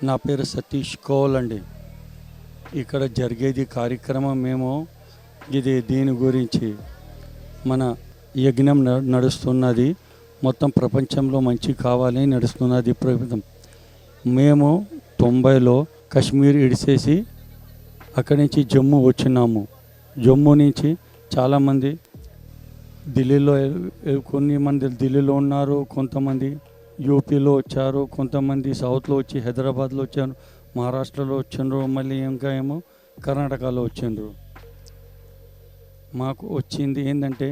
నా పేరు సతీష్ కౌల్ అండి. ఇక్కడ జరిగేది కార్యక్రమం మేము దీని గురించి మన యజ్ఞం నడుస్తున్నది. మొత్తం ప్రపంచంలో మంచి కావాలని నడుస్తున్నది ప్రభుత్వం. మేము 90లో కాశ్మీర్ ఇడిసేసి అక్కడి నుంచి జమ్మూ వచ్చినాము. జమ్మూ నుంచి చాలామంది ఢిల్లీలో, కొన్ని మంది ఢిల్లీలో ఉన్నారు, కొంతమంది యూపీలో వచ్చారు, కొంతమంది సౌత్లో వచ్చి హైదరాబాద్లో వచ్చారు, మహారాష్ట్రలో వచ్చిండ్రు, మళ్ళీ ఇంకా ఏమో కర్ణాటకలో వచ్చిండ్రు. మాకు వచ్చింది ఏంటంటే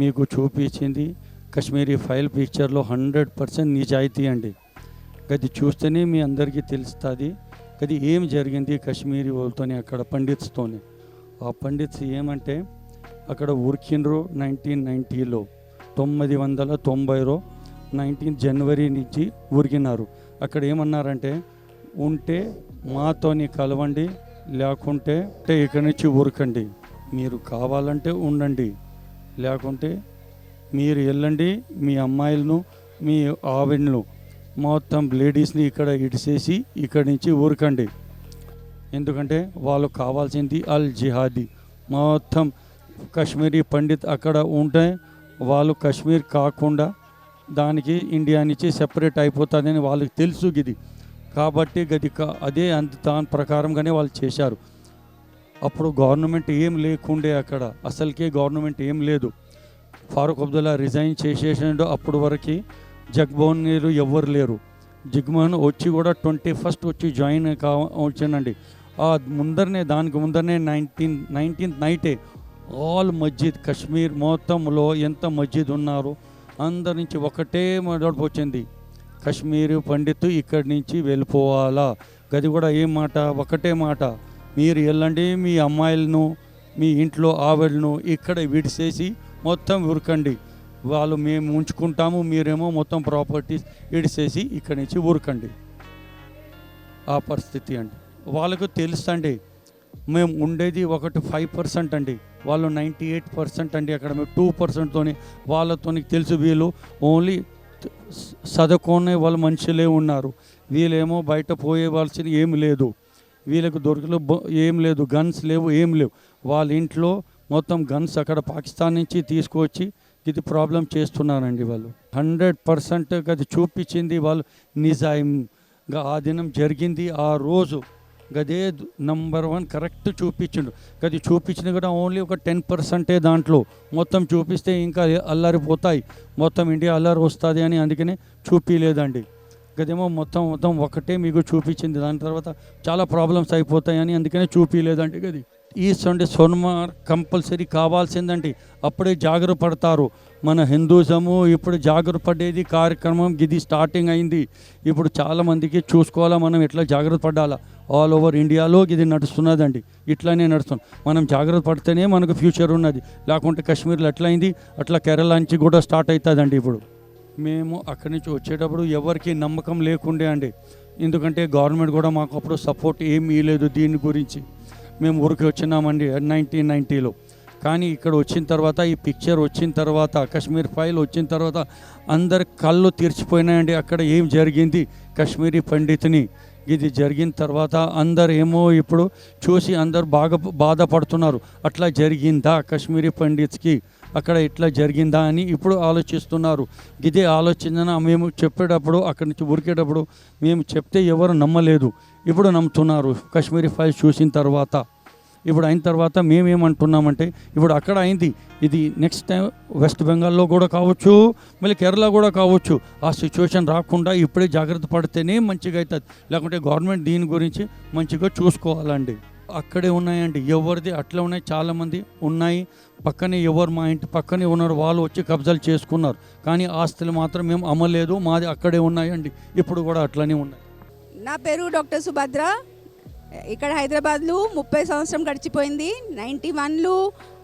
మీకు చూపించింది కాశ్మీరీ ఫైల్ పిక్చర్లో 100% నిజాయితీ అండి. అది చూస్తేనే మీ అందరికీ తెలుస్తుంది అది ఏం జరిగింది కాశ్మీరీ వాళ్ళతోనే, అక్కడ పండిత్స్తోనే. ఆ పండిత్స్ ఏమంటే అక్కడ ఉరికిండ్రు 1990లో, 1990లో 19 జనవరి నుంచి ఉరికినారు. అక్కడ ఏమన్నారంటే ఉంటే మాతోని కలవండి, లేకుంటే ఇక్కడి నుంచి ఉరకండి, మీరు కావాలంటే ఉండండి, లేకుంటే మీరు వెళ్ళండి, మీ అమ్మాయిలను మీ ఆవిడను మొత్తం లేడీస్ని ఇక్కడ ఇడిసేసి ఇక్కడి నుంచి ఊరకండి. ఎందుకంటే వాళ్ళు కావాల్సింది అల్ జిహాదీ. మొత్తం కాశ్మీరీ పండిత్ అక్కడ ఉంటే వాళ్ళు కాశ్మీర్ కాకుండా దానికి ఇండియా నుంచి సెపరేట్ అయిపోతుందని వాళ్ళకి తెలుసు ఇది. కాబట్టి అదే దాని ప్రకారంగానే వాళ్ళు చేశారు. అప్పుడు గవర్నమెంట్ ఏం లేకుండే, అక్కడ అసలుకే గవర్నమెంట్ ఏం లేదు. ఫారూక్ అబ్దుల్లా రిజైన్ చేసేసాడు. అప్పుడు వరకు జగ్మోహన్ నీరు ఎవ్వరు లేరు. జగ్మోహన్ వచ్చి కూడా 21st వచ్చి జాయిన్ వచ్చానండి. దానికి ముందరనే 19th నైటే ఆల్ మస్జిద్ కాశ్మీర్ మొత్తంలో ఎంత మస్జిద్ ఉన్నారు అందరి నుంచి ఒకటే మొదటి వచ్చింది, కాశ్మీరీ పండిత్ ఇక్కడి నుంచి వెళ్ళిపోవాలా. గది కూడా ఏం మాట, ఒకటే మాట, మీరు వెళ్ళండి, మీ అమ్మాయిలను మీ ఇంట్లో ఆవిడను ఇక్కడ విడిసేసి మొత్తం ఉరకండి, వాళ్ళు మేము ఉంచుకుంటాము, మీరేమో మొత్తం ప్రాపర్టీస్ ఇడిసేసి ఇక్కడి నుంచి ఊరకండి. ఆ పరిస్థితి అండి. వాళ్ళకు తెలుసండి మేము ఉండేది 5% అండి, వాళ్ళు 98% అండి. అక్కడ మేము 2%తోని వాళ్ళతో తెలుసు వీళ్ళు ఓన్లీ చదువుకునే వాళ్ళు మనుషులే ఉన్నారు, వీళ్ళేమో బయట పోయేవాల్సిన ఏం లేదు, వీళ్ళకు దొరకలు ఏం లేదు, గన్స్ లేవు, ఏం లేవు. వాళ్ళ ఇంట్లో మొత్తం గన్స్ అక్కడ పాకిస్తాన్ నుంచి తీసుకొచ్చి ఇది ప్రాబ్లం చేస్తున్నారండి వాళ్ళు. 100% అది చూపించింది వాళ్ళు నిజాయంగా. ఆ దినం జరిగింది ఆ రోజు గదే నంబర్ 1 కరెక్ట్ చూపించిండు. అది చూపించింది కూడా ఓన్లీ ఒక 10%. దాంట్లో మొత్తం చూపిస్తే ఇంకా అల్లారిపోతాయి, మొత్తం ఇండియా అల్లారి వస్తుంది అని అందుకనే చూపించలేదండి. గదేమో మొత్తం ఒకటే మీకు చూపించింది. దాని తర్వాత చాలా ప్రాబ్లమ్స్ అయిపోతాయని అందుకనే చూపించలేదండి. గది ఈ సోమవారం కంపల్సరీ కావాల్సిందండి. అప్పుడే జాగ్రత్త పడతారు మన హిందూజము. ఇప్పుడు జాగ్రత్త పడేది కార్యక్రమం ఇది స్టార్టింగ్ అయింది. ఇప్పుడు చాలామందికి చూసుకోవాలా మనం ఎట్లా జాగ్రత్త పడాలా. ఆల్ ఓవర్ ఇండియాలో ఇది నడుస్తున్నదండి, ఇట్లానే నడుస్తుంది. మనం జాగ్రత్త పడితేనే మనకు ఫ్యూచర్ ఉన్నది, లేకుంటే కాశ్మీర్లో ఎట్లయింది అట్లా కేరళ నుంచి కూడా స్టార్ట్ అవుతుందండి. ఇప్పుడు మేము అక్కడి నుంచి వచ్చేటప్పుడు ఎవరికి నమ్మకం లేకుండే అండి, ఎందుకంటే గవర్నమెంట్ కూడా మాకు అప్పుడు సపోర్ట్ ఏమీ ఇవ్వలేదు దీని గురించి. మేము ఊరికి వచ్చినామండి 1990లో. కానీ ఇక్కడ వచ్చిన తర్వాత ఈ పిక్చర్ వచ్చిన తర్వాత, కాశ్మీర్ ఫైల్ వచ్చిన తర్వాత అందరి కళ్ళు తీర్చిపోయినాయండి. అక్కడ ఏం జరిగింది కాశ్మీరీ పండితుని ఇది జరిగిన తర్వాత అందరు ఏమో ఇప్పుడు చూసి అందరు బాగా బాధపడుతున్నారు. అట్లా జరిగిందా కాశ్మీరీ పండిత్స్కి, అక్కడ ఇట్లా జరిగిందా అని ఇప్పుడు ఆలోచిస్తున్నారు. ఇదే ఆలోచన మేము చెప్పేటప్పుడు అక్కడి నుంచి ఉరికేటప్పుడు మేము చెప్తే ఎవరు నమ్మలేదు, ఇప్పుడు నమ్ముతున్నారు కాశ్మీరీ ఫైల్ చూసిన తర్వాత. ఇప్పుడు అయిన తర్వాత మేమేమంటున్నామంటే ఇప్పుడు అక్కడ అయింది, ఇది నెక్స్ట్ టైం వెస్ట్ బెంగాల్లో కూడా కావచ్చు, మళ్ళీ కేరళ కూడా కావచ్చు. ఆ సిచ్యువేషన్ రాకుండా ఇప్పుడే జాగ్రత్త పడితేనే మంచిగా అవుతుంది, లేకుంటే గవర్నమెంట్ దీని గురించి మంచిగా చూసుకోవాలండి. అక్కడే ఉన్నాయండి, ఎవరిది అట్లా ఉన్నాయి, చాలామంది ఉన్నాయి. పక్కనే మా ఇంటి పక్కనే ఉన్నారు, వాళ్ళు వచ్చి కబ్జాలు చేసుకున్నారు. కానీ ఆస్తులు మాత్రం మేము అమ్మలేదు, మాది అక్కడే ఉన్నాయండి, ఇప్పుడు కూడా అట్లనే ఉన్నాయి. నా పేరు డాక్టర్ సుభద్ర. ఇక్కడ హైదరాబాద్లో 30 సంవత్సరం గడిచిపోయింది. 91లో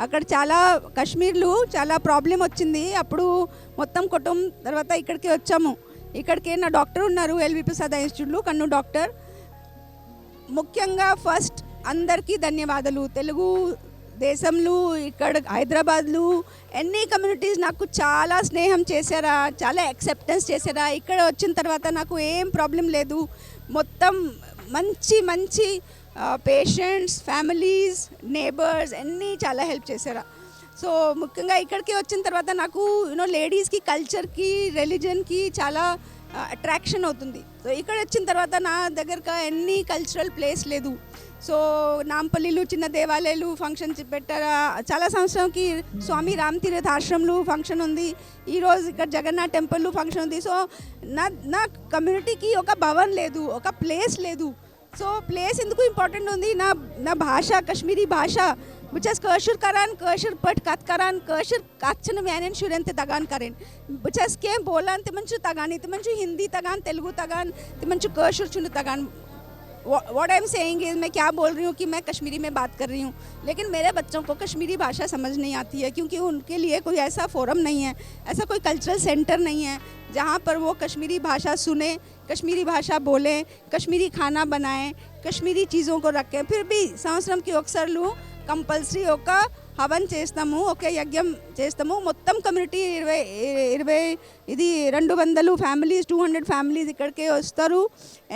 అక్కడ చాలా కాశ్మీర్లో చాలా ప్రాబ్లం వచ్చింది. అప్పుడు మొత్తం కుటుంబం తర్వాత ఇక్కడికి వచ్చాము. ఇక్కడికి నా డాక్టర్ ఉన్నారు ఎల్వి ప్రసాద్ ఇన్స్టిట్యూట్లో, కన్ను డాక్టర్. ముఖ్యంగా ఫస్ట్ అందరికీ ధన్యవాదాలు. తెలుగు దేశంలో ఇక్కడ హైదరాబాద్లో ఎన్ని కమ్యూనిటీస్ నాకు చాలా స్నేహం చేశారా, చాలా యాక్సెప్టెన్స్ చేశారా. ఇక్కడ వచ్చిన తర్వాత నాకు ఏం ప్రాబ్లం లేదు. మొత్తం మంచి మంచి పేషెంట్స్, ఫ్యామిలీస్, నేబర్స్ అన్నీ చాలా హెల్ప్ చేశారు. సో ముఖ్యంగా ఇక్కడికి వచ్చిన తర్వాత నాకు లేడీస్కి కల్చర్కి రిలీజన్కి చాలా అట్రాక్షన్ అవుతుంది. సో ఇక్కడ వచ్చిన తర్వాత నా దగ్గర ఎన్ని కల్చరల్ ప్లేస్ లేదు. సో నాంపల్లిలో చిన్న దేవాలయాలు ఫంక్షన్ పెట్టారా, చాలా సంవత్సరంకి స్వామి రామ్ తీర్థ ఆశ్రమంలో ఫంక్షన్ ఉంది, ఈరోజు ఇక్కడ జగన్నాథ్ టెంపుల్లో ఫంక్షన్ ఉంది. సో నా కమ్యూనిటీకి ఒక భవన్ లేదు, ఒక ప్లేస్ లేదు. సో ప్లేస్ ఎందుకు ఇంపార్టెంట్ ఉంది, నా భాష కశ్మీరీ భాష bchas kashur karan kashur pat kat karan kashur kachn myanen shuren te tagan karen bchas ke bolan te manchu tagani te manchu hindi tagan telugu tagan te manchu kashur chunu tagan. What I am saying is मैं क्या बोल रही हूँ कि मैं कश्मीरी में बात कर रही हूँ, लेकिन मेरे बच्चों को कश्मीरी भाषा समझ नहीं आती है क्योंकि उनके लिए कोई ऐसा फोरम नहीं है, ऐसा कोई कल्चरल सेंटर नहीं है जहाँ पर वो कश्मीरी भाषा सुने, कश्मीरी भाषा बोलें, कश्मीरी खाना बनाएं, कश्मीरी चीज़ों को रखें. फिर भी సంవత్సరం की अक्सर लूँ కంపల్సరీ ఒక హవన్ చేస్తాము, ఒక యజ్ఞం చేస్తాము. మొత్తం కమ్యూనిటీ 200 ఫ్యామిలీస్ 200 ఫ్యామిలీస్ ఇక్కడికే వస్తారు.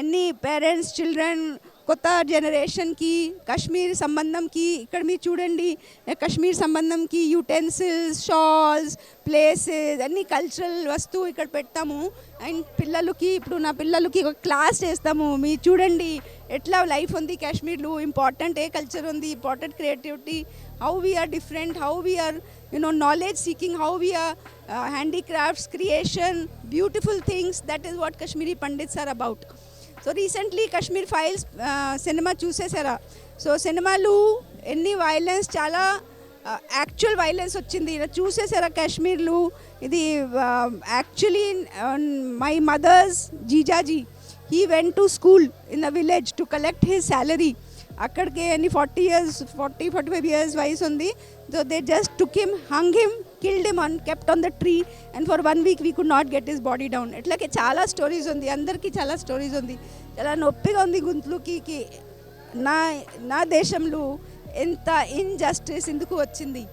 ఎన్ని పేరెంట్స్, చిల్డ్రన్, కొత్త జనరేషన్కి కశ్మీర్ సంబంధంకి ఇక్కడ మీరు చూడండి, కశ్మీర్ సంబంధంకి యూటెన్సిల్స్, షాల్స్, ప్లేసెస్, అన్ని కల్చరల్ వస్తువు ఇక్కడ పెడతాము. అండ్ పిల్లలకి ఇప్పుడు నా పిల్లలకి ఒక క్లాస్ చేస్తాము. మీరు చూడండి ఎట్లా లైఫ్ ఉంది కాశ్మీర్లో, ఇంపార్టెంట్ ఏ కల్చర్ ఉంది, important creativity, how we are different, how we are knowledge seeking, how we are handicrafts, creation, beautiful things. That is what Kashmiri Pandits are about. So recently Kashmir Files cinema చూసేసారా? So సినిమాలు ఎన్ని violence, చాలా actual violence వచ్చింది చూసేసారా కాశ్మీర్లో. ఇది actually my mother's జీజాజీ, he went to school in a village to collect his salary. అక్కడికి ఎన్ని 45 years వయసు ఉంది. So they just took him, hung him, killed him and kept on the tree and for 1 week we could not get his body down. ఇట్లాగే చాలా stories ఉంది, అందరికీ చాలా stories ఉంది. చాలా నొప్పిగా ఉంది గొంతులోకి. నా దేశంలో ఎంత ఇన్జస్టిస్ ఎందుకు వచ్చింది.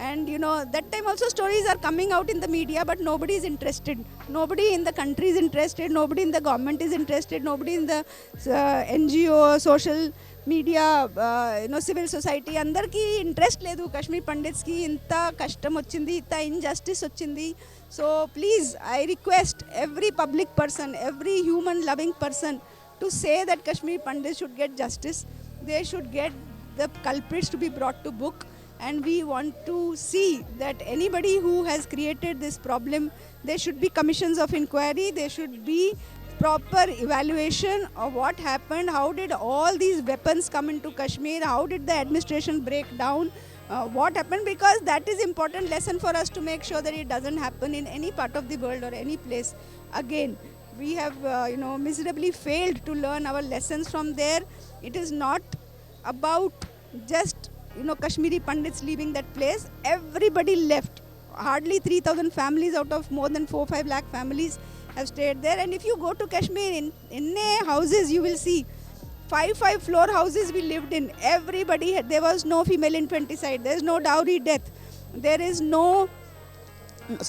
And that time also stories are coming out in the media, but nobody is interested. Nobody in the country is interested, nobody in the government is interested, nobody in the NGO, social media, civil society, andarki interest ledu Kashmir Pandits ki inta kashtam ochindi, inta injustice ochindi. So please, I request every public person, every human loving person to say that Kashmir Pandits should get justice. They should get the culprits to be brought to book. And we want to see that anybody who has created this problem, there should be commissions of inquiry, there should be proper evaluation of what happened, how did all these weapons come into Kashmir, how did the administration break down, what happened, because that is important lesson for us to make sure that it doesn't happen in any part of the world or any place again. We have miserably failed to learn our lessons from there. It is not about just Kashmiri Pandits leaving that place. Everybody left. Hardly 3,000 families out of more than 4-5 lakh families have stayed there. And if you go to Kashmir, in houses you will see 5 floor houses we lived in. Everybody there was no female infanticide, there is no dowry death, there is no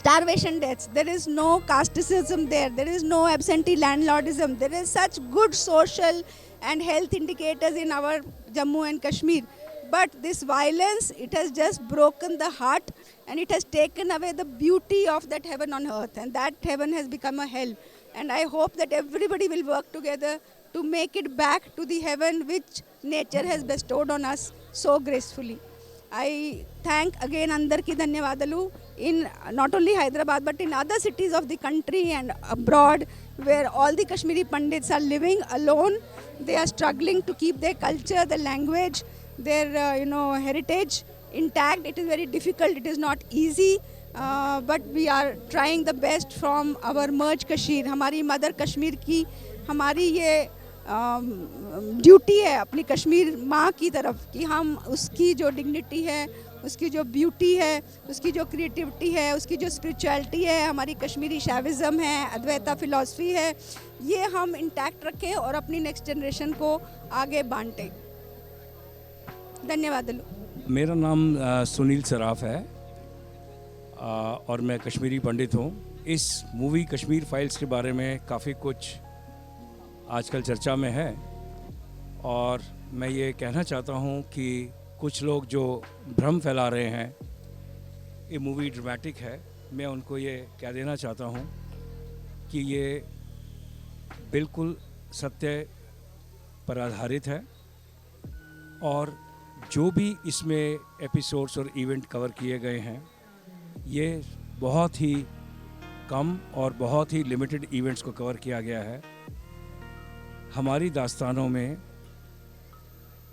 starvation deaths, there is no casteism there is no absentee landlordism. There is such good social and health indicators in our Jammu and Kashmir. But this violence, it has just broken the heart and it has taken away the beauty of that heaven on earth, and that heaven has become a hell. And I hope that everybody will work together to make it back to the heaven which nature has bestowed on us so gracefully. I thank again andarki dhanyavadalu in not only Hyderabad but in other cities of the country and abroad where all the Kashmiri Pandits are living alone. They are struggling to keep their culture, their language, their heritage intact. It is very difficult, it is not easy, but we are trying the best from our merged Kashmir. हमारी mother Kashmir की हमारी ये duty है अपनी कश्मीर माँ की तरफ कि हम उसकी जो डिग्निटी है, उसकी जो ब्यूटी है, उसकी जो क्रिएटिविटी है, उसकी जो स्पिरिचुअलिटी है, हमारी कश्मीरी शैविज़म है, अद्वैता फिलॉसफी है, ये हम इंटैक्ट रखें और अपनी नेक्स्ट जनरेशन को आगे बांटें. धन्यवाद. मेरा नाम सुनील सराफ है और मैं कश्मीरी पंडित हूँ. इस मूवी कश्मीर फाइल्स के बारे में काफ़ी कुछ आजकल चर्चा में है। और मैं ये कहना चाहता हूँ कि कुछ लोग जो भ्रम फैला रहे हैं ये मूवी ड्रामेटिक है, मैं उनको ये कह देना चाहता हूँ कि ये बिल्कुल सत्य पर आधारित है। और जो भी इसमें एपिसोड्स और इवेंट कवर किए गए हैं ये बहुत ही कम और बहुत ही लिमिटेड इवेंट्स को कवर किया गया है। हमारी दास्तानों में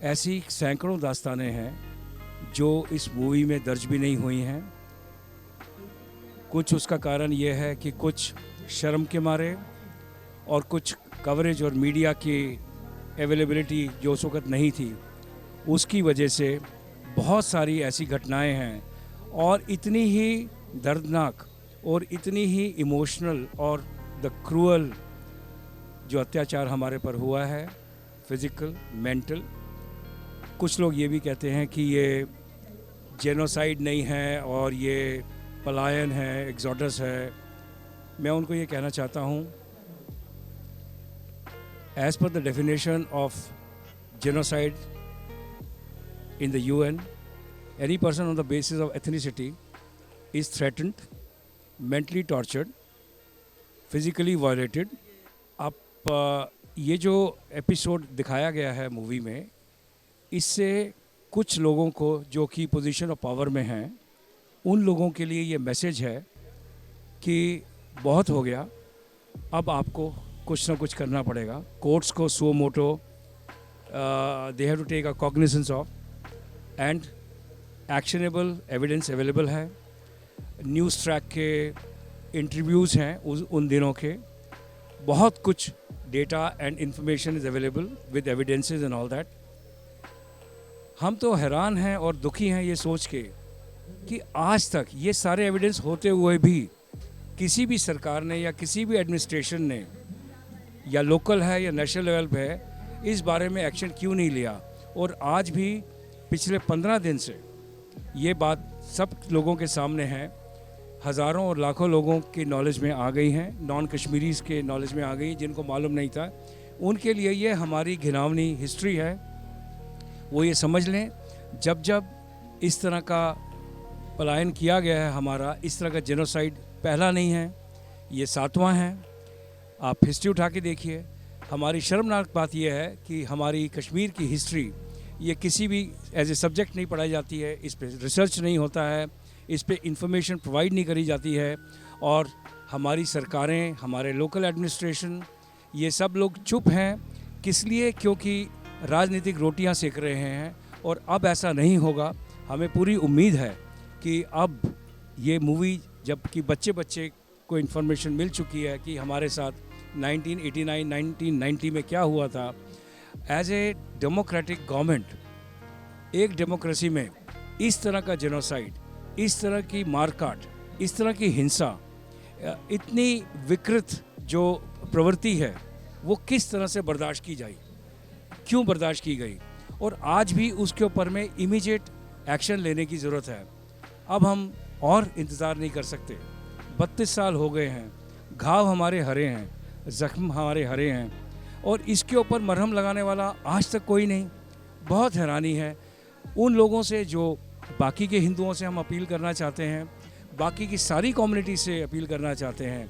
ऐसी सैकड़ों दास्तानें हैं जो इस मूवी में दर्ज भी नहीं हुई हैं। कुछ उसका कारण ये है कि कुछ शर्म के मारे और कुछ कवरेज और मीडिया की अवेलेबिलिटी जो उस वक्त नहीं थी उसकी वजह से बहुत सारी ऐसी घटनाएं हैं और इतनी ही दर्दनाक और इतनी ही इमोशनल और द क्रूअल जो अत्याचार हमारे पर हुआ है, फिज़िकल, मेंटल। कुछ लोग ये भी कहते हैं कि ये जेनोसाइड नहीं है और ये पलायन है, एग्जोडस है। मैं उनको ये कहना चाहता हूँ, as per the definition of genocide in the UN, any person on the basis of ethnicity is threatened, mentally tortured, physically violated. अब ये जो एपिसोड दिखाया गया है मूवी में, इससे कुछ लोगों को जो कि पोजीशन ऑफ पावर में हैं उन लोगों के लिए ये मैसेज है कि बहुत हो गया, अब आपको कुछ ना कुछ करना पड़ेगा। कोर्ट्स को suo motu they have to take a cognizance of and actionable evidence available है। न्यूज़ ट्रैक के इंटरव्यूज़ हैं उन दिनों के, बहुत कुछ data and information is available with evidences and all that. हम तो हैरान हैं और दुखी हैं ये सोच के कि आज तक ये सारे एविडेंस होते हुए भी किसी भी सरकार ने या किसी भी एडमिनिस्ट्रेशन ने, या लोकल है या नेशनल लेवल पे है, इस बारे में एक्शन क्यों नहीं लिया। और आज भी पिछले 15 दिन से ये बात सब लोगों के सामने है, हज़ारों और लाखों लोगों की नॉलेज में आ गई हैं, नॉन कश्मीरीज़ के नॉलेज में आ गई, जिनको मालूम नहीं था। उनके लिए ये हमारी घिनौनी हिस्ट्री है। वो ये समझ लें, जब जब इस तरह का पलायन किया गया है हमारा, इस तरह का जेनोसाइड पहला नहीं है, ये 7वां है। आप हिस्ट्री उठा के देखिए। हमारी शर्मनाक बात यह है कि हमारी कश्मीर की हिस्ट्री ये किसी भी एज ए सब्जेक्ट नहीं पढ़ाई जाती है, इस पे रिसर्च नहीं होता है, इस पे इंफॉर्मेशन प्रोवाइड नहीं करी जाती है। और हमारी सरकारें, हमारे लोकल एडमिनिस्ट्रेशन, ये सब लोग चुप हैं। किस लिए? क्योंकि राजनीतिक रोटियां सेक रहे हैं। और अब ऐसा नहीं होगा। हमें पूरी उम्मीद है कि अब ये मूवी, जबकि बच्चे बच्चे को इन्फॉर्मेशन मिल चुकी है कि हमारे साथ 1989, 1990 में क्या हुआ था। एज ए डेमोक्रेटिक गवर्नमेंट, एक डेमोक्रेसी में इस तरह का जेनोसाइड, इस तरह की मारकाट, इस तरह की हिंसा, इतनी विकृत जो प्रवृत्ति है वो किस तरह से बर्दाश्त की जाए, क्यों बर्दाश्त की गई। और आज भी उसके ऊपर में इमीडिएट एक्शन लेने की ज़रूरत है। अब हम और इंतज़ार नहीं कर सकते। 32 साल हो गए हैं, घाव हमारे हरे हैं, ज़ख्म हमारे हरे हैं, और इसके ऊपर मरहम लगाने वाला आज तक कोई नहीं। बहुत हैरानी है। उन लोगों से जो बाकी के हिंदुओं से हम अपील करना चाहते हैं, बाकी की सारी कम्युनिटी से अपील करना चाहते हैं,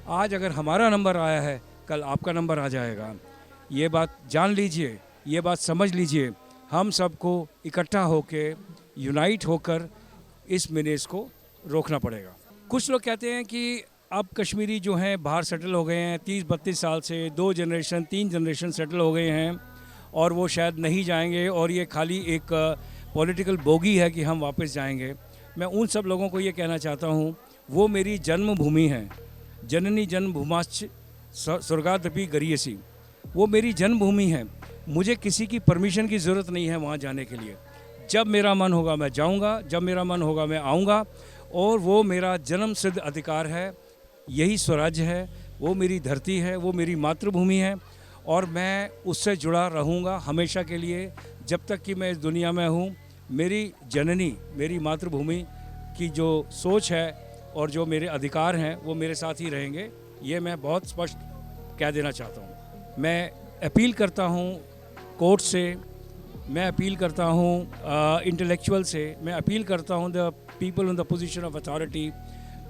आज अगर हमारा नंबर आया है, कल आपका नंबर आ जाएगा। ये बात जान लीजिए, ये बात समझ लीजिए। हम सबको इकट्ठा होकर, यूनाइट होकर इस मिनेस को रोकना पड़ेगा। कुछ लोग कहते हैं कि अब कश्मीरी जो हैं बाहर सेटल हो गए हैं, 30-32 साल से 2 जनरेशन 3 जनरेशन सेटल हो गए हैं और वो शायद नहीं जाएंगे, और ये खाली एक पॉलिटिकल बोगी है कि हम वापस जाएंगे। मैं उन सब लोगों को ये कहना चाहता हूँ, वो मेरी जन्मभूमि है, जननी जन्मभूमाश्च स्वर्गादपि गरीयसी। वो मेरी जन्मभूमि है। मुझे किसी की परमिशन की ज़रूरत नहीं है वहाँ जाने के लिए। जब मेरा मन होगा मैं जाऊँगा, जब मेरा मन होगा मैं आऊँगा, और वो मेरा जन्म सिद्ध अधिकार है। यही स्वराज्य है, वो मेरी धरती है, वो मेरी मातृभूमि है, और मैं उससे जुड़ा रहूँगा हमेशा के लिए। जब तक कि मैं इस दुनिया में हूँ, मेरी जननी, मेरी मातृभूमि की जो सोच है और जो मेरे अधिकार हैं वो मेरे साथ ही रहेंगे। ये मैं बहुत स्पष्ट कह देना चाहता हूँ। मैं अपील करता हूँ कोर्ट से, मैं अपील करता हूँ इंटेलेक्चुअल से, मैं अपील करता हूँ the people in the position of authority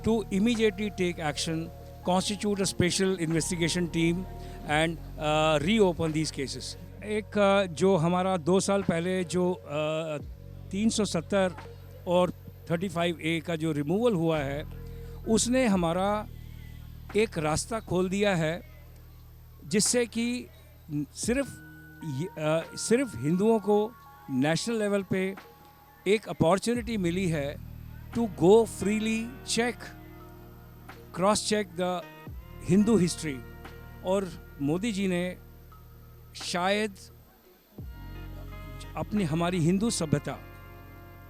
to immediately take action, constitute a special investigation team and reopen these cases. एक जो हमारा 2 साल पहले जो 370 और 35A का जो रिमूवल हुआ है, उसने हमारा एक रास्ता खोल दिया है, जिससे कि सिर्फ हिंदुओं को नेशनल लेवल पे एक अपॉर्चुनिटी मिली है to go freely cross check the Hindu history. और मोदी जी ने शायद अपनी हमारी हिंदू सभ्यता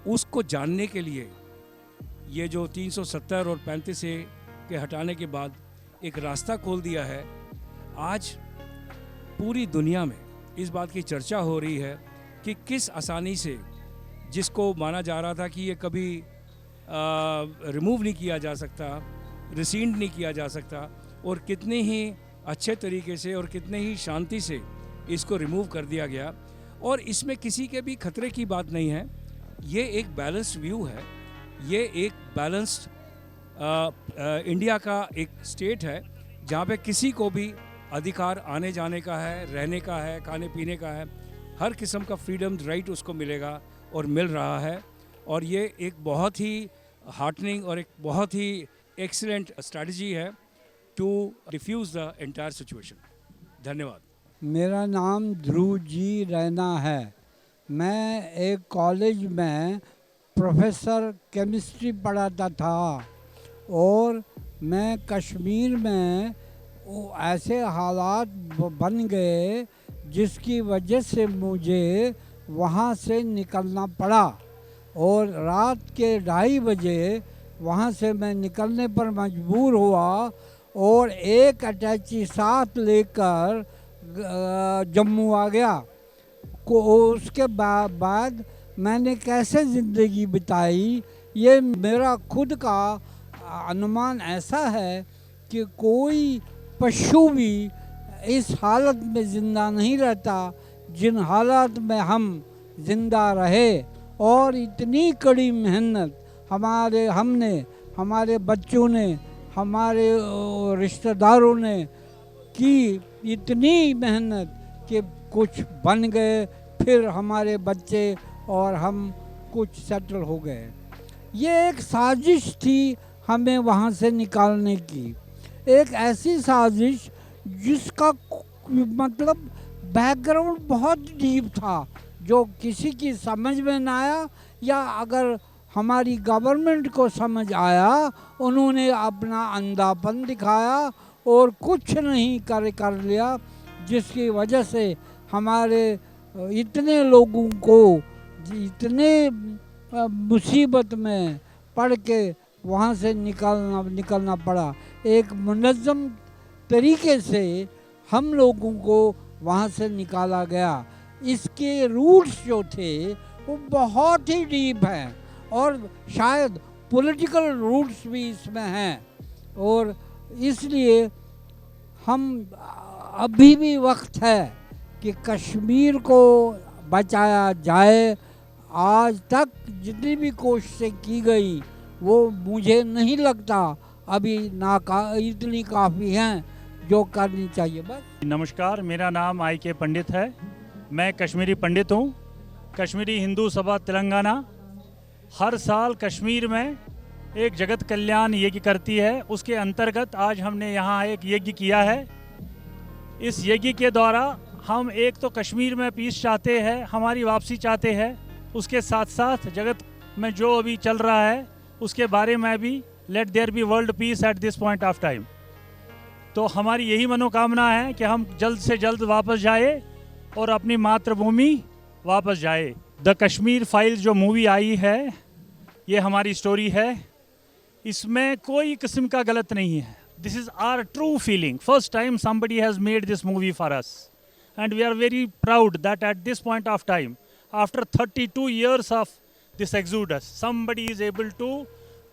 उसको जानने के लिए ये जो 370 और 35A के हटाने के बाद एक रास्ता खोल दिया है। आज पूरी दुनिया में इस बात की चर्चा हो रही है कि किस आसानी से, जिसको माना जा रहा था कि ये कभी रिमूव नहीं किया जा सकता, रिसींड नहीं किया जा सकता, और कितने ही अच्छे तरीके से और कितने ही शांति से इसको रिमूव कर दिया गया। और इसमें किसी के भी खतरे की बात नहीं है। ये एक बैलेंस्ड व्यू है, ये एक बैलेंस्ड इंडिया का एक स्टेट है जहाँ पे किसी को भी अधिकार आने जाने का है, रहने का है, खाने पीने का है, हर किस्म का फ्रीडम राइट उसको मिलेगा और मिल रहा है। और ये एक बहुत ही हार्टनिंग और एक बहुत ही एक्सीलेंट स्ट्रैटेजी है to diffuse the entire situation. धन्यवाद। मेरा नाम ध्रुव जी रैना है। मैं एक कॉलेज में प्रोफेसर केमिस्ट्री पढ़ाता था और मैं कश्मीर में ऐसे हालात बन गए जिसकी वजह से मुझे वहाँ से निकलना पड़ा और रात के 2:30 बजे वहाँ से मैं निकलने पर मजबूर हुआ और एक अटैची साथ लेकर जम्मू आ गया। उसके बाद मैंने कैसे ज़िंदगी बिताई, ये मेरा खुद का अनुमान ऐसा है कि कोई पशु भी इस हालत में ज़िंदा नहीं रहता जिन हालात में हम ज़िंदा रहे। और इतनी कड़ी मेहनत हमने हमारे बच्चों ने, हमारे रिश्तेदारों ने की, इतनी मेहनत कि कुछ बन गए, फिर हमारे बच्चे और हम कुछ सेटल हो गए। ये एक साजिश थी हमें वहाँ से निकालने की, एक ऐसी साजिश जिसका मतलब बैकग्राउंड बहुत डीप था, जो किसी की समझ में ना आया, या अगर हमारी गवर्नमेंट को समझ आया उन्होंने अपना अंधापन दिखाया और कुछ नहीं कर लिया, जिसकी वजह से हमारे इतने लोगों को इतने मुसीबत में पड़ के वहाँ से निकलना पड़ा। एक मुनज़्ज़म तरीके से हम लोगों को वहाँ से निकाला गया। इसके रूट्स जो थे वो बहुत ही डीप हैं और शायद पॉलिटिकल रूट्स भी इसमें हैं, और इसलिए हम अभी भी वक्त है कि कश्मीर को बचाया जाए। आज तक जितनी भी कोशिशें की गई वो मुझे नहीं लगता अभी इतनी काफ़ी हैं जो करनी चाहिए। बस। नमस्कार, मेरा नाम IK पंडित है। मैं कश्मीरी पंडित हूँ, कश्मीरी हिंदू सभा तेलंगाना। हर साल कश्मीर में एक जगत कल्याण यज्ञ करती है, उसके अंतर्गत आज हमने यहाँ एक यज्ञ किया है। इस यज्ञ के द्वारा हम एक तो कश्मीर में पीस चाहते हैं, हमारी वापसी चाहते हैं, उसके साथ साथ जगत में जो अभी चल रहा है उसके बारे में भी let there be world peace at this point of time. तो हमारी यही मनोकामना है कि हम जल्द से जल्द वापस जाए और अपनी मातृभूमि वापस जाए। द कश्मीर फाइल जो मूवी आई है, ये हमारी स्टोरी है, इसमें कोई किस्म का गलत नहीं है। This is our true feeling. First time somebody has made this movie for us and we are very proud that at this point of time, after 32 years of this exodus, somebody is able to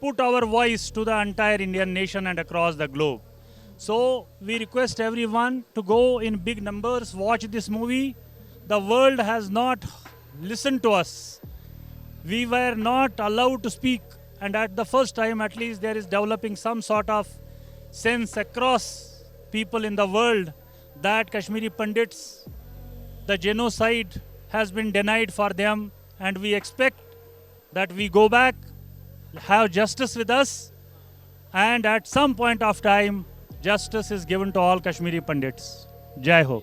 put our voice to the entire Indian nation and across the globe. So we request everyone to go in big numbers, watch this movie. The world has not listened to us. We were not allowed to speak, and at the first time at least there is developing some sort of sense across people in the world that Kashmiri Pandits, the genocide has been denied for them, and we expect that we go back, have justice with us, and at some point of time justice is given to all Kashmiri Pandits. Jai Ho.